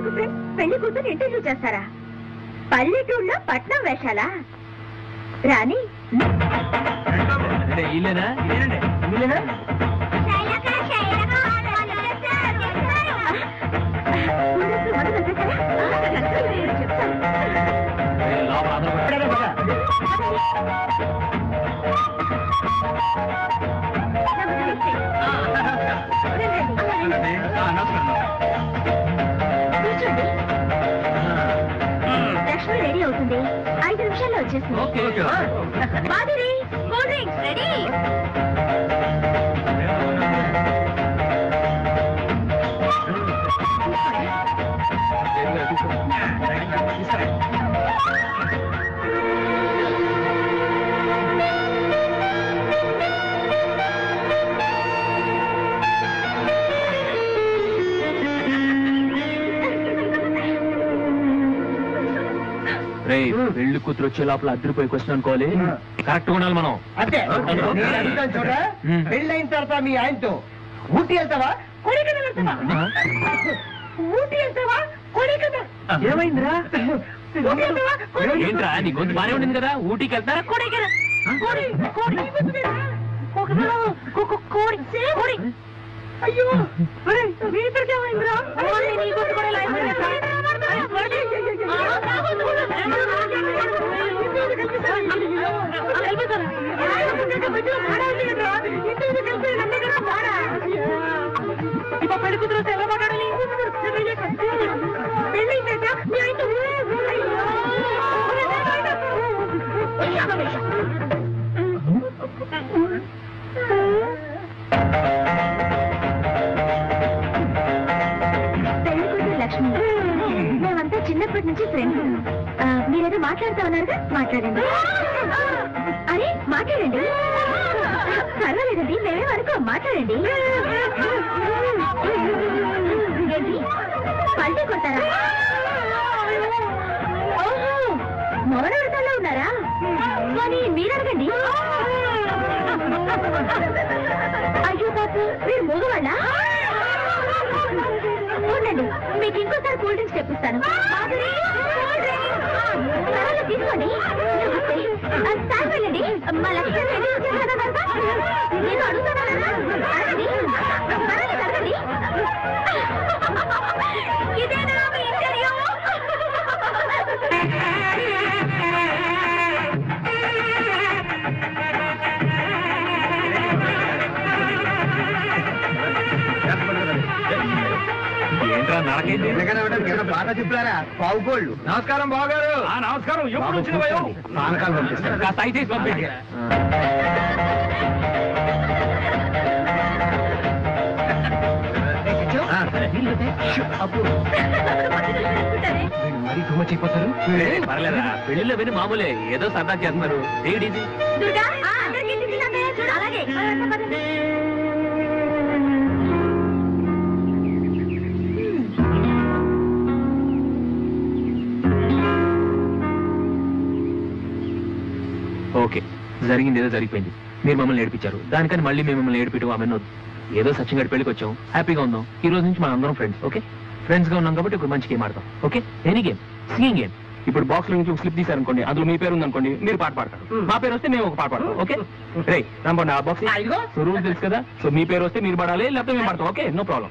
ఎందుకు ఫ్రెండ్ పెళ్లి కూతురు ఇంటర్వ్యూ చేస్తారా? పల్లెటూళ్ళలో పట్నం వేషాలా? రాణి లక్ష్మి రెడీ అవుతుంది, 5 నిమిషాల్లో వచ్చేస్తుంది. Madhuri cool drinks ready. పెళ్లి కూతురు వచ్చే లోపల అద్దరిపోయి క్వశ్చన్ అనుకోవాలి. కరెక్ట్ ఉండాలి మనం. అంతే చూడ, పెళ్ళైన తర్వాత మీ ఆయనతో ఊటీ వెళ్తావా కొడైకెనాల్ వెళ్తావా? ఊటీ వెళ్తావా కొడైకెనాల్? ఏమైందిరా? ఏంట్రా నీ గొంతు బానే ఉండింది కదా, ఊటీకి వెళ్తారా కొడైకెనాల్? అయ్యో ఏమైందిరా? పెళ్లి కూతురు ఎలా మాట్లాడాలి? లక్ష్మి, మేమంతా చిన్నప్పటి నుంచి ఫ్రెండ్స్. మీరేదో మాట్లాడుతా ఉన్నారుగా, మాట్లాడండి. అరే మాట్లాడండి, పర్వాలేదండి, మేమే వరకు మాట్లాడండి. ఏంటి పల్టీ కొట్టారా? ఓహో, మౌన వ్రతాల్లో ఉన్నారా? మరి మీరు అడగండి. అయ్యో బాబు, మీరు మగవాళ్ళా? ఉండండి, మీకు ఇంకోసారి కూల్ డ్రింక్స్ తెప్పిస్తాను. తీసుకోండి. సార్ వెళ్ళండి, మా లక్ష్యం నేను అడుగుతాను. అడగండి, అడగండి. ఇదేనా మీ ఇంటర్వ్యూ? ఏంట్రా నరకేంటి? బాగా చెప్పారా? పావుకోళ్ళు. నమస్కారం బావగారు. నమస్కారం. ఎప్పుడు వచ్చిన భయం? పానకాలు పంపిస్తారు. కాస్త అయితే పంపించి. మరీ ధూమచ్ అయిపోతారు. పర్లేదా, పెళ్లిలో విని మామూలే, ఏదో సరదా చేస్తున్నారు. ఏంటి అలాగే ఓకే, జరిగింది ఏదో జరిగిపోయింది. మీరు మమ్మల్ని ఏడిపించారు, దానికని మళ్ళీ మేము మిమ్మల్ని ఏడిపించడం ఆమె ఏదో సచిన్ గడి పెళ్లికి వచ్చాం, హ్యాపీగా ఉందాం. ఈ రోజు నుంచి మనం అందరం ఫ్రెండ్స్. ఓకే, ఫ్రెండ్స్ గా ఉన్నాం కాబట్టి ఇప్పుడు మంచి గేమ్ ఆడతాం. Okay, any game, singing game. ఇప్పుడు బాక్స్ లో నుంచి ఒక స్లిప్ తీసారనుకోండి, అందులో మీ పేరు ఉందనుకోండి, మీరు పాట పాడతారు. మా పేరు వస్తే మేము ఒక పాట పాడతాం. ఓకే రే రండి, ఆ బాక్స్ రూల్స్ తెలుసు కదా. సో మీ పేరు వస్తే మీరు పాడాలి, లేకపోతే మేము పాడతాం. Okay, no problem.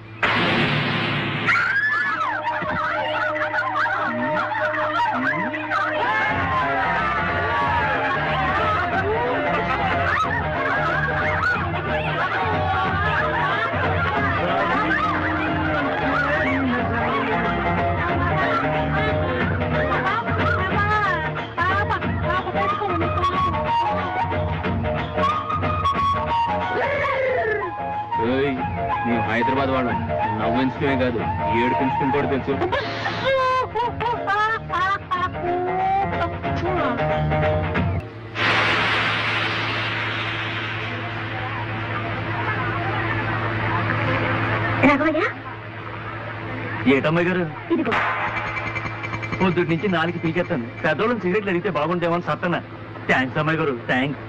మేము హైదరాబాద్ వాళ్ళం, నవ్వించడమే కాదు ఏడిపించడం కూడా తెలుసు. ఏటమ్మాయి గారు, పొద్దుటి నుంచి 4కి పీకేస్తాను. పెద్దోళ్ళని సిగరెట్లు అడిగితే బాగుండేమని సత్తన్నా. థ్యాంక్స్ అమ్మాయి గారు, థ్యాంక్స్.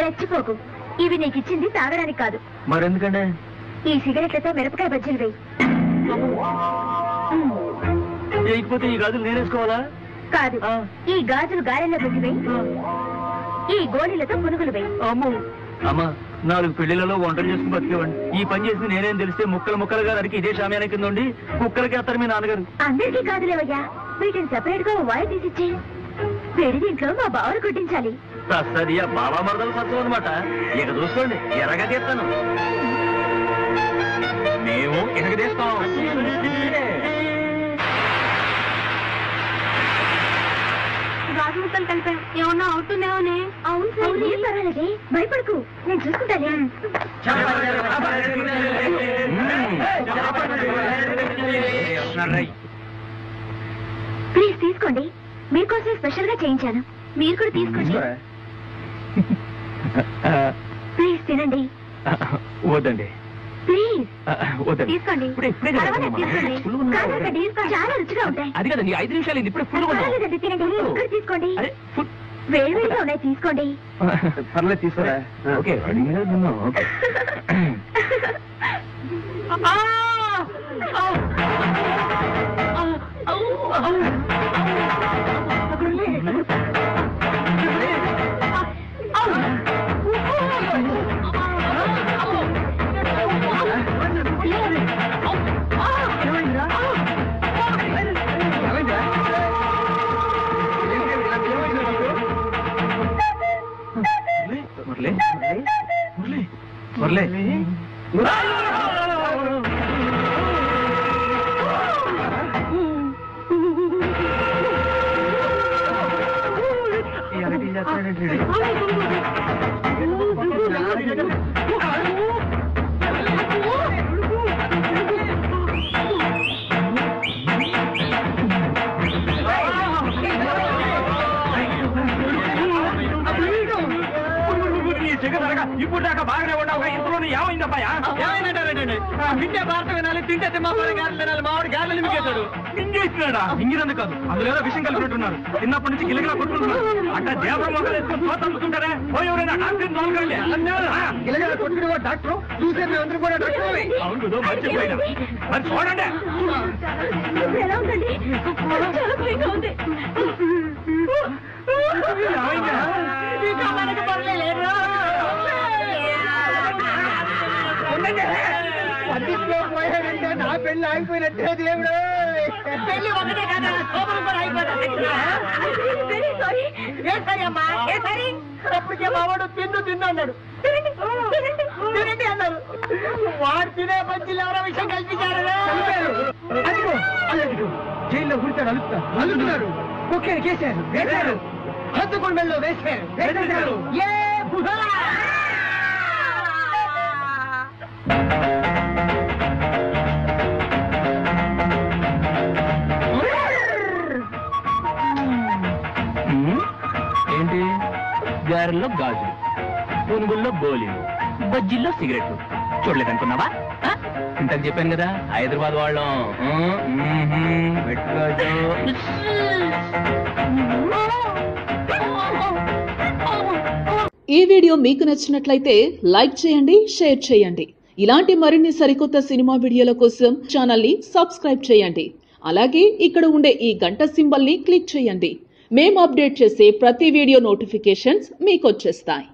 రెచ్చిపోకు, ఇవి నీకు ఇచ్చింది తాగడానికి కాదు. మరెందుకంటే ఈ సిగరెట్లతో మిరపకాయ బజ్జీలు వేయి. చేయకపోతే ఈ గాజులు నేనేసుకోవాలా? కాదు, ఈ గాజులు గారెల్లో పెట్టివే, ఈ గోళీలతో పునుగులు వేయి. అమ్మా 4 పెళ్లిలలో వంటలు చేసుకుని బతికేవాడిని. ఈ పని చేసి నేనేం తెలిస్తే ముక్కలుగా నరికి ఇదే షామ్యాన కింద ఉండి కుక్కలకి వేస్తారు మీ నాన్నగారు. అందరికీ కాదులేవయ్యా, వీటిని సెపరేట్ గా వాయి తీసిచ్చే. వేడి దీంట్లో మా బావను కొట్టించాలి. సరి బాబా మరదలు సత్వం అనమాట. ఇక చూసుకోండి, ఎర్రగా తీస్తాను. మేము ఎనగదేస్తాం. గాజు ముక్కలు కలిపాం, ఏమన్నా అవుతుందేమోనే. అవును సార్, ఏం పర్వాలేదే, భయపడకు, నేను చూసుకుంటానే. ప్లీజ్ తీసుకోండి, మీకోసం స్పెషల్ గా చేయించాను. మీరు కూడా తీసుకోండి. ప్లీజ్ తినండి. వద్దండి, ప్లీజ్ వద్దండి. తీసుకోండి. పర్వాలేదు, తీసుకోండి. కాదండి, చాలా రుచిగా ఉంటాయి. అది కదండి, 5 నిమిషాలు ఇప్పుడు పర్వాలేదండి, తినండి. ఇక్కడ తీసుకోండి, వేడివేడిగా ఉన్నాయి, తీసుకోండి. పర్లేదు తీసుకోరా. Okay okay. మురళి ఇప్పుడు దాకా బాగానే ఉండవు, ఇంట్లో ఏమైందబ్బాయా? ఏమైందంటారండి? మింగే భారత వినాలి, తింటే తిమ్మాపాలి గారెలు తినాలి. మావాడు గారెలు మింగేశాడు. మింగేస్తున్నాడా? మింగినందుకు కాదు, అందులో ఏదో విషయం కలిపినట్టున్నారు. చిన్నప్పటి నుంచి గిలిగిలా కొట్టుకుంటున్నారు. అట్లా దేవర మొక్కలు వేసుకొని తోటమ్ముతుంటారే. పోయి ఎవరైనా డాక్టర్ తోలుకోండి. గిలగల కొట్టుకునే డాక్టర్ చూసే మేమందరం కూడా డాక్టర్. అవును కదా, మర్చిపోయినా. మరి చూడండి. ఎలా ఉందండి? చాలా భయంగా ఉంది. ఇంకా మనకి పర్లేదు. పోయాడంటే నా పెళ్లి ఆగిపోయినట్టే దేవుడు. పెళ్లి ఒకటే కదా, శోభనం కూడా అయిపోయింది. అప్పటికే మావాడు తిన్ను అన్నాడు. తినండి అన్నారు. వాడు తినే పచ్చిలు ఎవరో విషయం కల్పించారు. జైల్లో గుడితాడు అలుగుతున్నారు. కుక్కని కేసారు, వేశారు. హద్దుకొని మెళ్ళలో వేశారు. ఏ ఏంటి? గారెల్లో గాజులు, పునుగుల్లో గోళీలు, బజ్జీల్లో సిగరెట్లు. చూడలేదనుకున్నావా? ఇంతకు చెప్పాను కదా, హైదరాబాద్ వాళ్ళం. ఈ వీడియో మీకు నచ్చినట్లయితే లైక్ చేయండి, షేర్ చేయండి. ఇలాంటి మరిన్ని సరికొత్త సినిమా వీడియోల కోసం ఛానల్ ని సబ్స్క్రైబ్ చేయండి. అలాగే ఇక్కడ ఉండే ఈ గంట సింబల్ ని క్లిక్ చేయండి. మేము అప్డేట్ చేసే ప్రతి వీడియో నోటిఫికేషన్స్ మీకు వచ్చేస్తాయి.